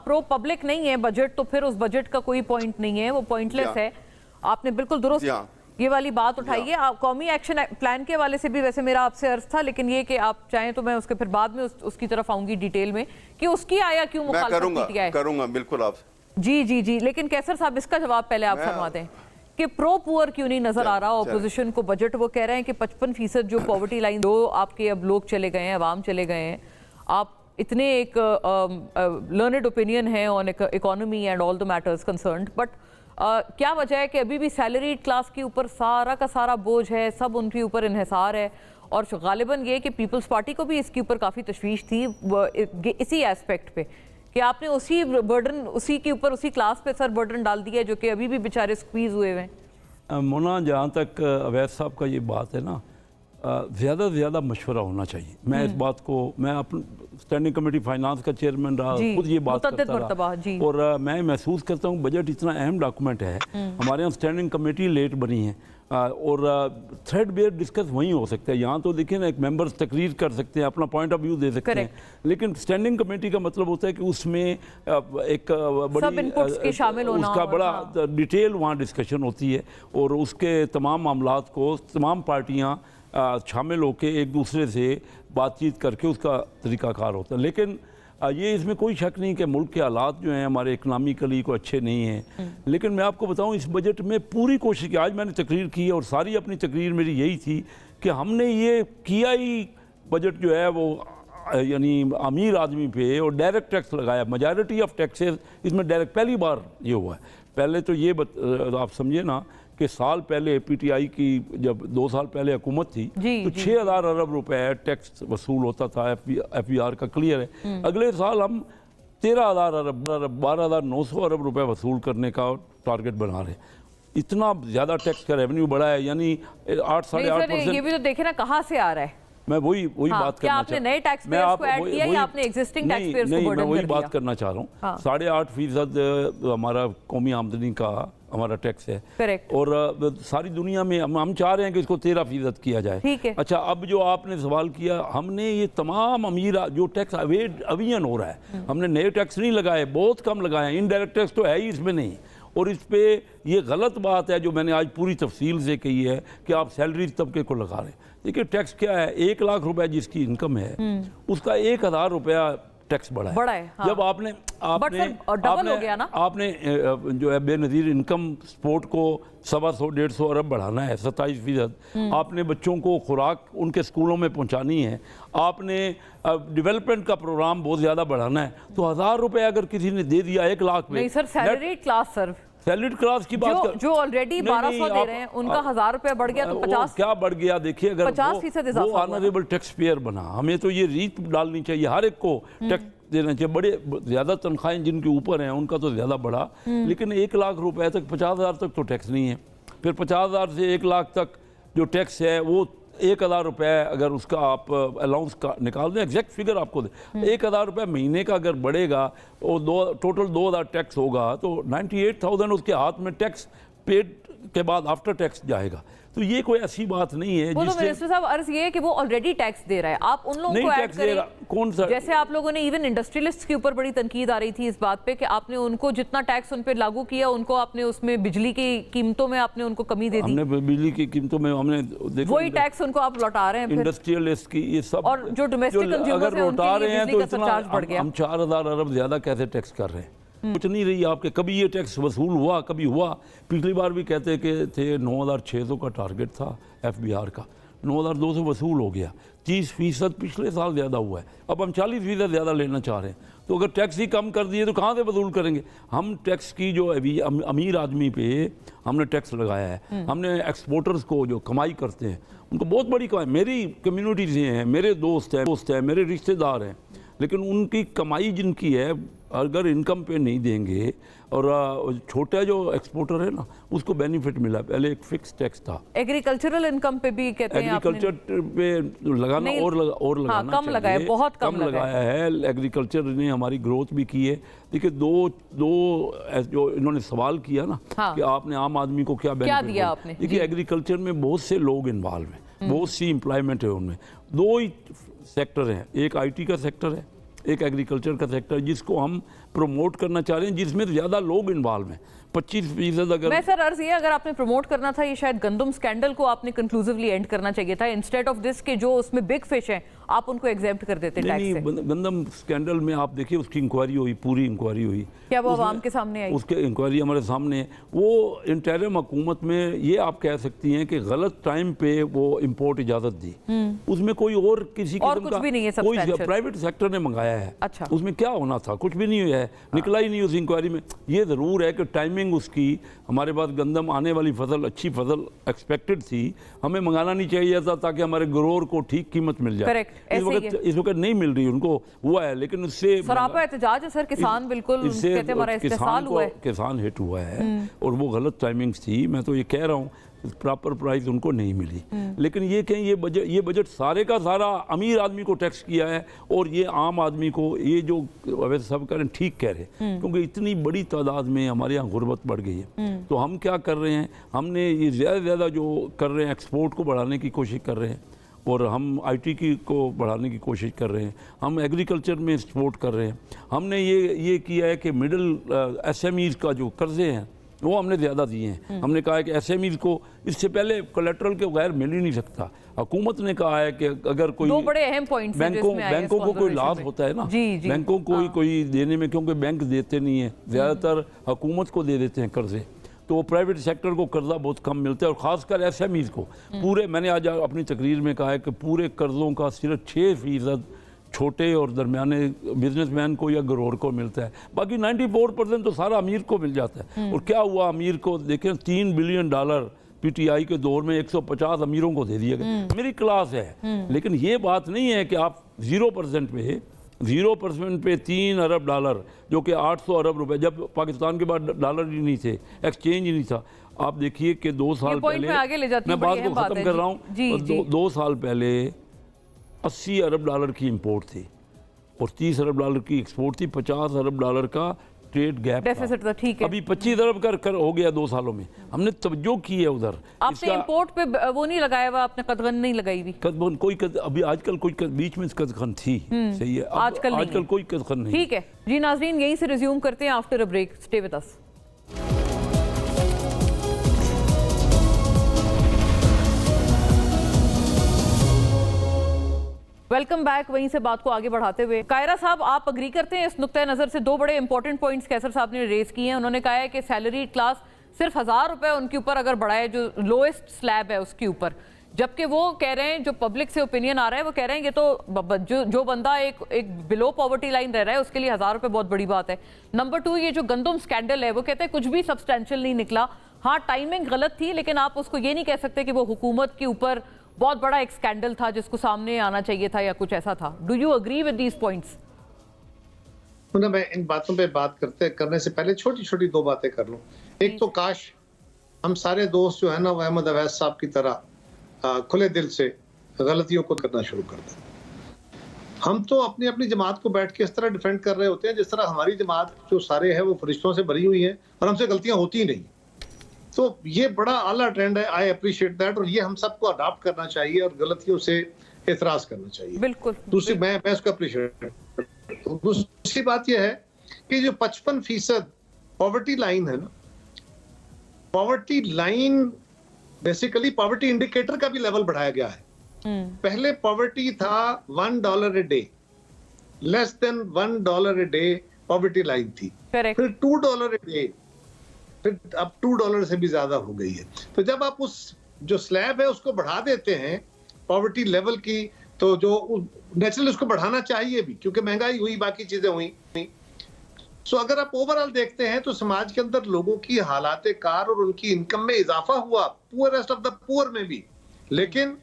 प्रो पब्लिक नहीं है बजट, तो फिर उस बजट का कोई पॉइंट नहीं है, वो पॉइंटलेस है। आपने बिल्कुल दुरुस्त ये वाली बात उठाई है। कौमी एक्शन प्लान के वाले से भी वैसे मेरा आपसे अर्ज था, लेकिन ये कि आप चाहें तो मैं उसके फिर बाद में उसकी तरफ आऊंगी डिटेल में कि उसकी आया क्यों मुखालफत की है। करूंगा बिल्कुल आप जी जी जी। लेकिन कैसर साहब, इसका जवाब पहले आप फरमा दें कि प्रो पुअर क्यों नहीं नजर आ रहा ऑपोजिशन को बजट। वो कह रहे हैं कि 55% जो पॉवर्टी लाइन, दो आपके अब लोग चले गए हैं, अवाम चले गए हैं। आप इतने एक लर्नड ओपिनियन है on economy and all the matters concerned, but क्या वजह है कि अभी भी सैलरीड क्लास के ऊपर सारा का सारा बोझ है, सब उनके ऊपर इन्हिसार है। और गालिबन ये कि पीपल्स पार्टी को भी इसके ऊपर काफ़ी तशवीश थी इसी एस्पेक्ट पे कि आपने उसी बर्डन, उसी के ऊपर, उसी क्लास पे सर बर्डन डाल दिया है जो कि अभी भी बेचारे स्क्वीज हुए हुए हैं। मोना, जहाँ तक अवैध साहब का ये बात है ना, ज़्यादा से ज़्यादा मशवरा होना चाहिए। मैं इस बात को, मैं अपनी स्टैंडिंग कमेटी फाइनेंस का चेयरमैन रहा, खुद ये बात करता रहा, और मैं महसूस करता हूँ बजट इतना अहम डॉक्यूमेंट है। हमारे यहाँ स्टैंडिंग कमेटी लेट बनी है और थ्रेड बेयर डिस्कस वहीं हो सकता है। यहाँ तो देखिए ना, एक मेंबर्स तकरीर कर सकते हैं, अपना पॉइंट ऑफ व्यू दे सकते हैं, लेकिन स्टैंडिंग कमेटी का मतलब होता है कि उसमें एक बड़ी शामिल होना, उसका बड़ा डिटेल वहाँ डिस्कशन होती है और उसके तमाम मामलात को तमाम पार्टियाँ शामिल होकर एक दूसरे से बातचीत करके उसका तरीक़ाकार होता है। लेकिन ये इसमें कोई शक नहीं कि मुल्क के हालात जो हैं हमारे इकनॉमिकली को अच्छे नहीं हैं। लेकिन मैं आपको बताऊं, इस बजट में पूरी कोशिश की, आज मैंने तकरीर की और सारी अपनी तकरीर मेरी यही थी कि हमने ये किया ही बजट जो है वो यानी अमीर आदमी पे और डायरेक्ट टैक्स लगाया। मेजॉरिटी ऑफ टैक्सेस इसमें डायरेक्ट पहली बार ये हुआ है। पहले तो ये आप समझिए ना कि साल पहले पीटीआई की जब 2 साल पहले हुकूमत थी तो 6,000 अरब रुपए टैक्स वसूल होता था, एफबीआर का क्लियर है। अगले साल हम 13,000 अरब 12,900 अरब रुपए वसूल करने का टारगेट बना रहे हैं। इतना ज़्यादा टैक्स का रेवेन्यू बढ़ा है, यानी 8-8.5%। ये भी तो देखे ना कहाँ से आ रहा है। मैं वही बात करना आपने नए टैक्स पेयर्स को ऐड किया या आपने एग्जिस्टिंग टैक्स पेयर्स को बर्डन कर दिया? मैं वही बात करना चाह रहा हूँ। 8.5% हमारा कौमी आमदनी का हमारा टैक्स है। करेक्ट। और सारी दुनिया में हम चाह रहे हैं कि इसको 13% किया जाए। ठीक है। अच्छा, अब जो आपने सवाल किया, हमने ये तमाम अमीर जो टैक्स अवियन हो रहा है, हमने नए टैक्स नहीं लगाए, बहुत कम लगाए। इनडायरेक्ट टैक्स तो है ही इसमें नहीं। और इस पे ये गलत बात है जो मैंने आज पूरी तफसील से कही है कि आप सैलरी तबके को लगा रहे हैं। देखिए टैक्स क्या है, 1 लाख रुपए जिसकी इनकम है उसका 1,000 रुपया टैक्स बढ़ा है। हाँ। जब आपने डबल हो गया ना, आपने जो है बेनज़ीर इनकम सपोर्ट को 125-150 अरब बढ़ाना है, 27%। आपने बच्चों को खुराक उनके स्कूलों में पहुंचानी है, आपने डेवलपमेंट का प्रोग्राम बहुत ज़्यादा बढ़ाना है, तो 1,000 रुपये अगर किसी ने दे दिया 1 लाख में। नहीं sir, salaried class sir, salaried class की बात जो ऑलरेडी 1200 दे रहे हैं उनका 1,000 रुपया बढ़ गया तो 50 क्या बढ़ गया? देखिए अगर 50% वो ऑनरेबल टैक्स पेयर बना, हमें तो ये रीत डालनी चाहिए, हर एक को टैक्स देना चाहिए। बड़े ज़्यादा तनख्वाहें जिनके ऊपर हैं उनका तो ज़्यादा बढ़ा, लेकिन 1 लाख रुपए तक 50,000 तक तो टैक्स नहीं है। फिर 50,000 से 1 लाख तक जो टैक्स है वो 1,000 रुपये अगर उसका आप अलाउंस का निकाल दें, एग्जैक्ट फिगर आपको दे, 1,000 रुपये महीने का अगर बढ़ेगा और टोटल 2,000 टैक्स होगा तो 98,000 उसके हाथ में टैक्स पेड के बाद आफ्टर टैक्स जाएगा। तो ये कोई ऐसी बात नहीं है। तो मिनिस्टर साहब अर्ज ये है कि वो ऑलरेडी टैक्स दे रहा है, आप उन लोगों को ऐड करें। कौन सा? जैसे आप लोगों ने इवन इंडस्ट्रियलिस्ट्स के ऊपर बड़ी तनकीद आ रही थी इस बात पे कि आपने उनको जितना टैक्स उन पे लागू किया, उनको आपने उसमें बिजली की कीमतों में आपने उनको कमी दे दी। हमने बिजली की कीमतों में हमने वही टैक्स उनको आप लौटा रहे हैं इंडस्ट्रियलिस्ट की, ये सब। और जो डोमेस्टिक अगर लौटा रहे हैं तो इतना हम 4,000 अरब ज्यादा कैसे टैक्स कर रहे हैं? कुछ नहीं रही आपके, कभी ये टैक्स वसूल हुआ, कभी हुआ। पिछली बार भी कहते कि थे 9,600 का टारगेट था एफबीआर का, 9,200 वसूल हो गया। 30% पिछले साल ज़्यादा हुआ है, अब हम 40% ज़्यादा लेना चाह रहे हैं। तो अगर टैक्स ही कम कर दिए तो कहाँ से वसूल करेंगे? हम टैक्स की जो अभी अमीर आदमी पे हमने टैक्स लगाया है, हमने एक्सपोर्टर्स को जो कमाई करते हैं उनको बहुत बड़ी कमाई, मेरी कम्युनिटी से हैं, मेरे दोस्त हैं, मेरे रिश्तेदार हैं, लेकिन उनकी कमाई जिनकी है अगर इनकम पे नहीं देंगे, और छोटा जो एक्सपोर्टर है ना उसको बेनिफिट मिला, पहले एक फिक्स टैक्स था। एग्रीकल्चरल इनकम पे भी कहते हैं एग्रीकल्चर पे लगाना और लगाना कम लगाया, बहुत कम लगाया है। एग्रीकल्चर ने हमारी ग्रोथ भी की है। देखिए दो जो इन्होंने सवाल किया ना कि आपने आम आदमी को क्या बेनिफिट दिया आपने। देखिए एग्रीकल्चर में बहुत से लोग इन्वॉल्व हैं, बहुत सी एम्प्लॉयमेंट है उनमें। दो ही सेक्टर हैं, एक IT का सेक्टर है, एक एग्रीकल्चर का सेक्टर, जिसको हम प्रमोट करना चाह रहे हैं, जिसमें ज़्यादा लोग इन्वॉल्व हैं। 25% अगर मैं सर अर्ज ये, अगर आपने प्रमोट करना था, ये शायद गंदम स्कैंडल को आपने कंक्लूसिवली एंड करना चाहिए था, इंस्टेड ऑफ दिस के जो उसमें बिग फिश हैं आप उनको एग्जेम्प्ट कर देते टैक्स से। गंदम स्कैंडल में आप देखिए उसकी इंक्वायरी हुई, पूरी इंक्वायरी हुई, क्या वो आवाम के सामने आई? उसके इंक्वायरी हमारे सामने है। वो इंटरिम हुकूमत में ये आप कह सकती हैं कि गलत टाइम पे वो इंपोर्ट इजाजत दी, उसमें कोई और किसी किस्म का भी नहीं है, कोई प्राइवेट सेक्टर ने मंगाया है। अच्छा। उसमें क्या होना था, कुछ भी नहीं हुआ है, निकला ही नहीं उस इंक्वायरी में। ये ज़रूर है कि टाइमिंग उसकी, हमारे पास गंदम आने वाली फसल, अच्छी फसल एक्सपेक्टेड थी, हमें मंगाना नहीं चाहिए था ताकि हमारे ग्रोअर को ठीक कीमत मिल जाए। इस वक्त नहीं मिल रही उनको, हुआ है, लेकिन उससे सरापा एहतजाज है सर, किसान बिल्कुल कहते हैं हमारा इस्तेसाल हुआ है, किसान हिट हुआ है और वो गलत टाइमिंग्स थी। मैं तो ये कह रहा हूँ प्रॉपर प्राइस उनको नहीं मिली। लेकिन ये कहें ये बजट सारे का सारा अमीर आदमी को टैक्स किया है और ये आम आदमी को, ये जो वैसे सब करें ठीक कह रहे, क्योंकि इतनी बड़ी तादाद में हमारे यहाँ गुर्बत बढ़ गई है। तो हम क्या कर रहे हैं, हमने ये ज़्यादा से ज़्यादा जो कर रहे हैं एक्सपोर्ट को बढ़ाने की कोशिश कर रहे हैं, और हम IT को बढ़ाने की कोशिश कर रहे हैं, हम एग्रीकल्चर में सपोर्ट कर रहे हैं। हमने ये किया है कि मिडिल SMEs का जो कर्जे हैं वो हमने ज़्यादा दिए हैं। हमने कहा है कि SMEs को इससे पहले कोलेट्रल के बगैर मिल ही नहीं सकता। हुकूमत ने कहा है कि अगर कोई दो बड़े अहम पॉइंट्स बैंकों को कोई लॉस होता है ना, बैंकों को कोई देने में, क्योंकि बैंक देते नहीं है, ज़्यादातर हुकूमत को दे देते हैं कर्जे, तो प्राइवेट सेक्टर को कर्जा बहुत कम मिलता है, और ख़ासकर SMEs को। पूरे, मैंने आज अपनी तकरीर में कहा है कि पूरे कर्ज़ों का सिर्फ 6% छोटे और दरमियाने बिजनेसमैन को या ग्रोअर को मिलता है, बाकी 94% तो सारा अमीर को मिल जाता है। और क्या हुआ, अमीर को देखें, $3 बिलियन PTI के दौर में 150 अमीरों को दे दिया गया, मेरी क्लास है। लेकिन ये बात नहीं है कि आप 0% पे $3 अरब, जो कि 800 अरब रुपए, जब पाकिस्तान के बाद डॉलर ही नहीं थे, एक्सचेंज ही नहीं था। आप देखिए कि 2 साल पहले, मैं बात को ख़त्म कर रहा हूँ, 2 साल पहले $80 अरब की इंपोर्ट थी और $30 अरब की एक्सपोर्ट थी, $50 अरब का ट्रेड गैप डेफिसिट था। ठीक है, अभी 25 अरब कर हो गया 2 सालों में। हमने तवज्जो की है उधर। आपने इंपोर्ट पे वो नहीं लगाया हुआ, आपने कदगन नहीं लगाई हुई? कदगन कोई अभी आजकल कोई बीच में कदगन थी, सही है, आजकल कोई कदगन नहीं। ठीक है जी नाजरीन, यहीं से रिज्यूम करते हैं after a break. Stay with us. Welcome back. वहीं से बात को आगे बढ़ाते हुए, कायरा साहब, आप अग्री करते हैं इस नुक्ता नज़र से? दो बड़े इंपॉर्टेंट पॉइंट्स कैसर साहब ने रेज किए हैं। उन्होंने कहा है कि सैलरी क्लास सिर्फ 1000 रुपए उनके ऊपर अगर बढ़ाए, जो लोएस्ट स्लैब है उसके ऊपर, जबकि वो कह रहे हैं, जो पब्लिक से ओपिनियन आ रहा है, वो कह रहे हैं ये तो जो बंदा एक बिलो पॉवर्टी लाइन रह रहा है उसके लिए 1000 रुपए बहुत बड़ी बात है। नंबर 2, ये जो गंदम स्कैंडल है, वो कहते हैं कुछ भी सब्सटेंशियल नहीं निकला। हाँ, टाइमिंग गलत थी, लेकिन आप उसको ये नहीं कह सकते कि वो हुकूमत के ऊपर बहुत बड़ा एक स्कैंडल था जिसको सामने आना चाहिए था या कुछ ऐसा था। Do you agree with these points? मैं इन बातों पे बात करने से पहले छोटी छोटी 2 बातें कर लूं। एक तो काश हम सारे दोस्त जो है ना, वो अहमद अवैस साहब की तरह खुले दिल से गलतियों को करना शुरू कर दें। हम तो अपनी अपनी जमात को बैठ के इस तरह डिफेंड कर रहे होते हैं जिस तरह हमारी जमात जो सारे है वो फरिश्तों से भरी हुई है और हमसे गलतियां होती ही नहीं। तो ये बड़ा आला ट्रेंड है, आई अप्रिशिएट दैट, और ये हम सबको अडॉप्ट करना चाहिए और गलतियों से एतराज करना चाहिए। बिल्कुल। दूसरी, मैं इसको अप्रिशिएट। दूसरी बात यह है कि जो 55% पॉवर्टी लाइन है ना, poverty line basically poverty indicator का भी लेवल बढ़ाया गया है। पहले पॉवर्टी था $1 a day, less than $1 a day poverty line थी। फिर $2 a डे, फिर अब $2 से भी ज्यादा हो गई है। तो जब आप उस जो स्लैब है उसको बढ़ा देते हैं पॉवर्टी लेवल की, तो जो नेचुरली उसको बढ़ाना चाहिए भी, क्योंकि महंगाई हुई, बाकी चीजें हुई। सो अगर आप ओवरऑल देखते हैं तो समाज के अंदर लोगों की हालात कार और उनकी इनकम में इजाफा हुआ, पुअरेस्ट ऑफ द पुअर में भी, लेकिन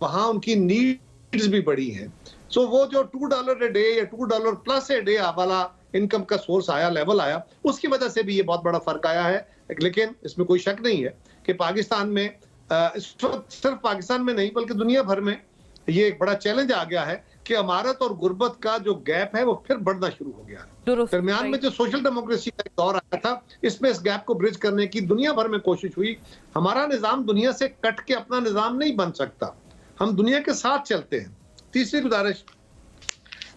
वहां उनकी नीड्स भी बढ़ी हैं। सो वो जो $2 a डे या $2+ a डे वाला इनकम का सोर्स आया, लेवल आया, उसकी वजह से भी ये बहुत बड़ा फर्क आया है। लेकिन इसमें कोई शक नहीं है कि पाकिस्तान में इस वक्त सिर्फ पाकिस्तान में नहीं बल्कि दुनिया भर में ये एक बड़ा चैलेंज आ गया है कि अमारत और गुर्बत का जो गैप है वो फिर बढ़ना शुरू हो गया है। दरमियान में जो सोशल डेमोक्रेसी का एक दौर आया था, इसमें इस गैप को ब्रिज करने की दुनिया भर में कोशिश हुई। हमारा निजाम दुनिया से कट के अपना निजाम नहीं बन सकता, हम दुनिया के साथ चलते हैं। तीसरी गुजारिश,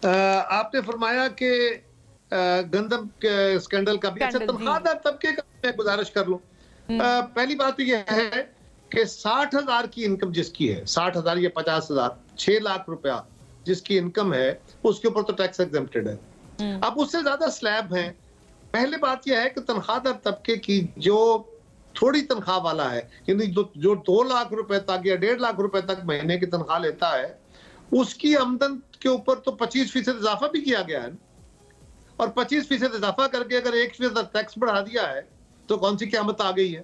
आपने फरमाया कि गंदम के स्कैंडल का भी, अच्छा तनख्वाहदार तबके का मैं गुजारिश कर लूं। पहली बात तो यह है कि 60,000 की इनकम जिसकी है, 60,000 या 50,000, 6 लाख रुपया जिसकी इनकम है, उसके ऊपर तो टैक्स एग्जेम्प्टेड है। अब उससे ज्यादा स्लैब है। पहले बात यह है कि तनख्वाहदार तबके की जो थोड़ी तनख्वाह वाला है, यानी जो 2 लाख रुपए तक या 1.5 लाख रुपए तक महीने की तनख्वाह लेता है, उसकी आमदन के ऊपर तो 25% इजाफा भी किया गया है, और 25% इजाफा करके अगर 1% टैक्स बढ़ा दिया है तो कौन सी क़यामत आ गई है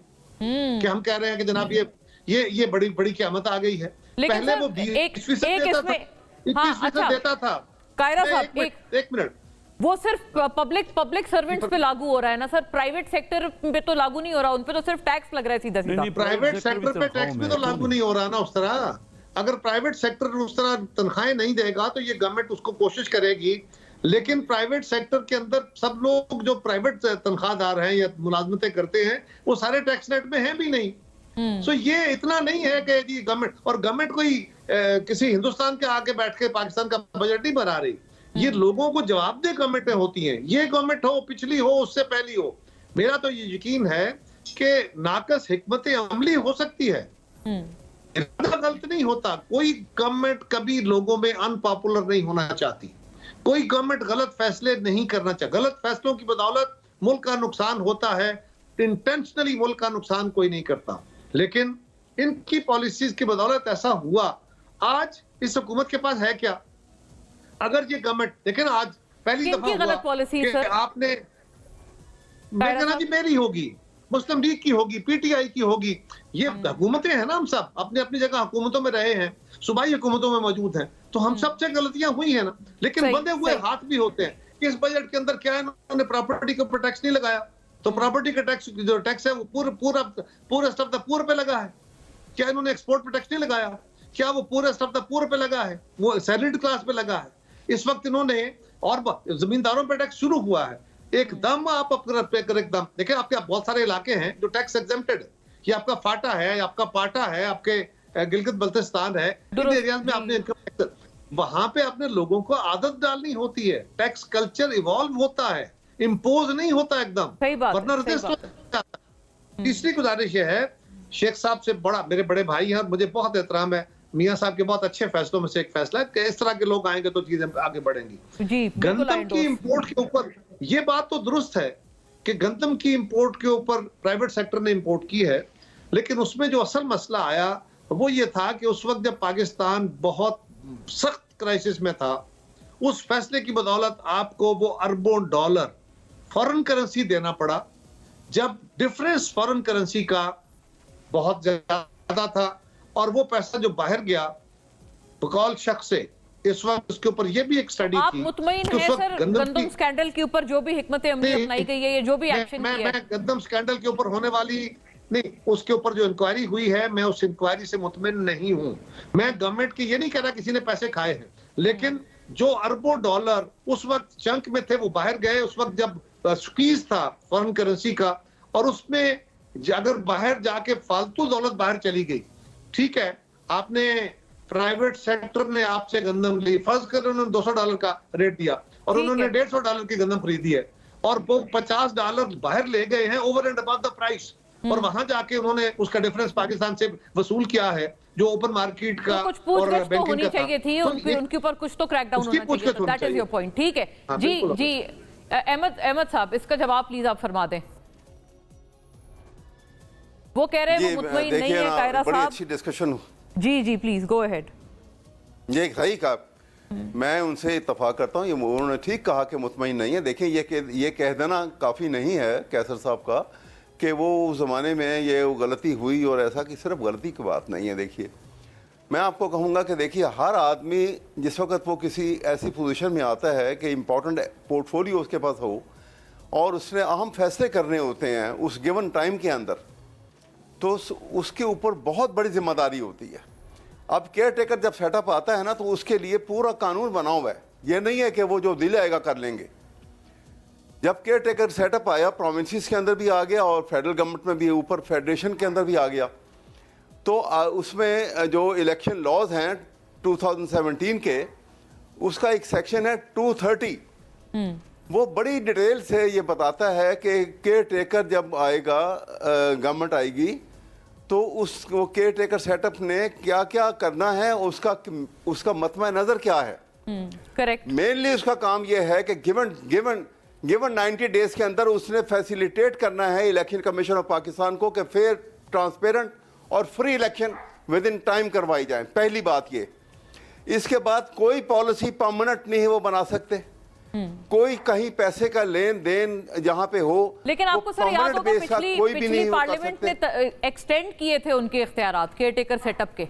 कि हम कह रहे हैं कि जनाब ये बड़ी बड़ी क़यामत आ गई है। पहले वो 20% देता था। कायरा साहब, एक मिनट, वो सिर्फ पब्लिक सर्वेंट्स पे लागू हो रहा है ना सर, प्राइवेट सेक्टर पे तो लागू नहीं हो रहा, उन पे तो सिर्फ टैक्स लग रहा है सीधा सीधा। प्राइवेट सेक्टर पे टैक्स भी तो लागू नहीं हो रहा ना उस तरह। अगर प्राइवेट सेक्टर उस तरह तनख्वाहें नहीं देगा तो ये गवर्नमेंट उसको कोशिश करेगी, लेकिन प्राइवेट सेक्टर के अंदर सब लोग जो प्राइवेट तनख्वाहदार हैं या मुलाजमतें करते हैं वो सारे टैक्स नेट में हैं भी नहीं। सो ये इतना नहीं है कि जी गवर्नमेंट, और गवर्नमेंट कोई किसी हिंदुस्तान के आके बैठ के पाकिस्तान का बजट नहीं बना रही। ये लोगों को जवाबदेह गवर्नमेंटें होती हैं, ये गवर्नमेंट हो, पिछली हो, उससे पहली हो। मेरा तो ये यकीन है कि नाकस हिकमत अमली हो सकती है, इतना गलत नहीं होता। कोई गवर्नमेंट कभी लोगों में अनपॉपुलर नहीं होना चाहती, कोई गवर्नमेंट गलत फैसले नहीं करना चाहती। गलत फैसलों की बदौलत मुल्क का नुकसान होता है, इंटेंशनली मुल्क का नुकसान कोई नहीं करता, लेकिन इनकी पॉलिसीज की बदौलत ऐसा हुआ। आज इस हुकूमत के पास है क्या? अगर ये गवर्नमेंट, लेकिन आज पहली दफा गलत पॉलिसी कि आपने, मैं कहना जी मेरी होगी, मुस्लिम लीग की होगी, पीटीआई की होगी, ये हुकूमतें हैं ना, हम सब अपने अपनी जगह हुकूमतों में रहे हैं, सूबाई हुकूमतों में मौजूद हैं, तो हम सबसे गलतियां हुई हैं ना, लेकिन बंधे हुए हाथ भी होते हैं। इस बजट के अंदर क्या है, इन्होंने प्रॉपर्टी के ऊपर टैक्स नहीं लगाया, तो प्रॉपर्टी का टैक्स जो टैक्स है वो पूरा स्टफ द पूर पे लगा है। क्या इन्होंने एक्सपोर्ट पे टैक्स नहीं लगाया? क्या वो पूरे स्टफ द पूर पे लगा है, वो सैलरीड क्लास पे लगा है? इस वक्त इन्होंने, और जमींदारों पे टैक्स शुरू हुआ है एकदम। आप एकदम देखिए, आपके बहुत सारे इलाके हैं जो टैक्स एग्जेम्प्टेड है, ये आपका फाटा है, आपका पाटा है, आपके गिलगित बल्तिस्तान है, इन एरियाज में आपने इनकम टैक्स, वहां पे अपने लोगों को आदत डालनी होती है। टैक्स कल्चर इवॉल्व होता है, इम्पोज नहीं होता एकदम, वरना रजिस्ट हो जाता है। तीसरी गुजारिश ये है, शेख साहब से बड़ा, मेरे बड़े भाई हैं, मुझे बहुत एहतराम है, मियां साहब के बहुत अच्छे फैसलों में से एक फैसला है कि इस तरह के लोग आएंगे तो चीजें आगे बढ़ेंगी। गंदम की इंपोर्ट के ऊपर ये बात तो दुरुस्त है कि गंदम की इंपोर्ट के ऊपर प्राइवेट सेक्टर ने इंपोर्ट की है, लेकिन उसमें जो असल मसला आया वो ये था कि उस वक्त जब पाकिस्तान बहुत सख्त क्राइसिस में था, उस फैसले की बदौलत आपको वो अरबों डॉलर फॉरेन करेंसी देना पड़ा, जब डिफरेंस फॉरेन करेंसी का बहुत ज्यादा था, और वो पैसा जो बाहर गया बकौल शख्स से, इस वक्त उसके ऊपर ये भी एक स्टडी आप मुतमईन हैं सर गंदम स्कैंडल के ऊपर जो भी हिकमत अमली अपनाई गई है, ये जो भी एक्शन किया है? मैं गंदम स्कैंडल के ऊपर होने वाली नहीं, उसके ऊपर जो इंक्वायरी हुई है, मैं उस इंक्वायरी से मुतमईन नहीं हूं। मैं गवर्नमेंट की ये नहीं कह रहा किसी ने पैसे खाए हैं, लेकिन जो अरबों डॉलर उस वक्त चंक में थे वो बाहर गए, उस वक्त जब स्क्वीज था फॉरेन करेंसी का, और उसमें अगर बाहर जाके फालतू दौलत बाहर चली गई, ठीक है, आपने प्राइवेट सेक्टर ने आपसे गंदम ली, फर्ज कर उन्होंने $200 का रेट दिया और उन्होंने $150 की गंदम खरीदी है, और वो $50 बाहर ले गए हैं over and above the price, और वहां जाके उन्होंने उसका डिफरेंस पाकिस्तान से वसूल किया है जो ओपन मार्केट का तो कुछ और बैंकिंग होनी चाहिए थी, उनके ऊपर कुछ तो क्रैकडाउन होना चाहिए। That is your point. ठीक है जी जी, अहमद साहब इसका जवाब प्लीज आप फरमा दें। वो कह रहे हैं वो मुतमईन नहीं है कायरा साहब। अच्छी डिस्कशन। जी जी प्लीज गो अहेड। ये सही कहा, मैं उनसे इत्तेफाक करता हूँ, ये उन्होंने ठीक कहा कि मुतमईन नहीं है। देखिए ये कह देना काफ़ी नहीं है कैसर साहब का कि वो उस ज़माने में ये वो गलती हुई और ऐसा, कि सिर्फ गलती की बात नहीं है। देखिए मैं आपको कहूँगा कि देखिए, हर आदमी जिस वक्त वो किसी ऐसी पोजीशन में आता है कि इम्पोर्टेंट पोर्टफोलियो उसके पास हो और उसने अहम फैसले करने होते हैं उस गिवन टाइम के अंदर, तो उसके ऊपर बहुत बड़ी जिम्मेदारी होती है। अब केयर टेकर जब सेटअप आता है ना, तो उसके लिए पूरा कानून बना हुआ है। ये नहीं है कि वो जो दिल आएगा कर लेंगे। जब केयर टेकर सेटअप आया, प्रोविंसेस के अंदर भी आ गया और फेडरल गवर्नमेंट में भी, ऊपर फेडरेशन के अंदर भी आ गया, तो उसमें जो इलेक्शन लॉज हैं 2017 के, उसका एक सेक्शन है 230, वो बड़ी डिटेल से ये बताता है कि केयर टेकर जब आएगा, गवर्नमेंट आएगी, तो वो केयर टेकर सेटअप ने क्या क्या करना है, उसका मतवा नजर क्या है। करेक्ट। मेनली उसका काम ये है कि गिवन 90 डेज के अंदर उसने फैसिलिटेट करना है इलेक्शन कमीशन ऑफ पाकिस्तान को कि फेयर, ट्रांसपेरेंट और free election with in time करवाई जाए। पहली बात ये। इसके बाद कोई पॉलिसी परमानेंट नहीं है वो बना सकते। कोई कहीं पैसे का लेन देन जहां पे हो, लेकिन आपको सर याद होगा पिछली पार्लियामेंट ने एक्सटेंड किए थे उनके इख्तियारात केयर टेकर सेटअप के।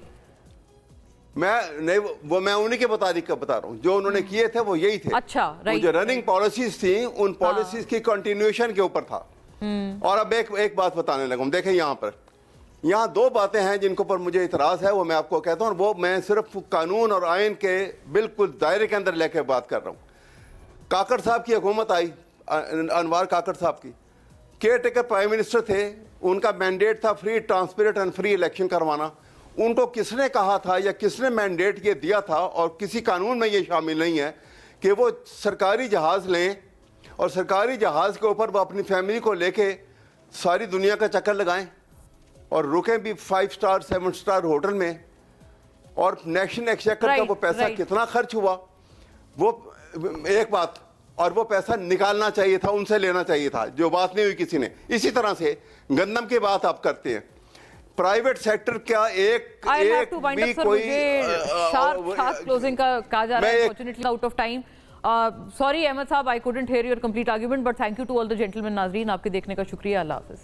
मैं उन्हीं के मुताबिक का बता रहा हूँ, जो उन्होंने किए थे वो यही थे। अच्छा, राइट। जो रनिंग पॉलिसीज थी, उन पॉलिसीज की कंटिन्यूएशन के ऊपर था। और अब एक बात बताने लगा। देखें, यहाँ दो बातें हैं जिनको पर मुझे इतराज है, वो मैं आपको कहता हूँ। वो मैं सिर्फ कानून और आइन के बिल्कुल दायरे के अंदर लेके बात कर रहा हूँ। काकड़ साहब की हुकूमत आई, अनवार काकड़ साहब की, केयर टेकर प्राइम मिनिस्टर थे, उनका मैंडेट था free, transparent and free election करवाना। उनको किसने कहा था या किसने मैंडेट ये दिया था, और किसी कानून में ये शामिल नहीं है कि वो सरकारी जहाज़ लें और सरकारी जहाज़ के ऊपर वो अपनी फैमिली को लेके सारी दुनिया का चक्कर लगाएं और रुकें भी 5 स्टार 7 स्टार होटल में, और नेशनल एक्सचेकर का वो पैसा कितना खर्च हुआ, वो एक बात। और वो पैसा निकालना चाहिए था, उनसे लेना चाहिए था, जो बात नहीं हुई किसी ने। इसी तरह से गंदम की बात आप करते हैं, प्राइवेट सेक्टर का एक भी कोई क्लोजिंग का कहा जा रहा है, unfortunately out of time. Sorry Ahmad साहब, I couldn't hear your complete argument, but thank you to all the gentleman. नाजरीन, आपके देखने का शुक्रिया। अल्लाह हाफिज।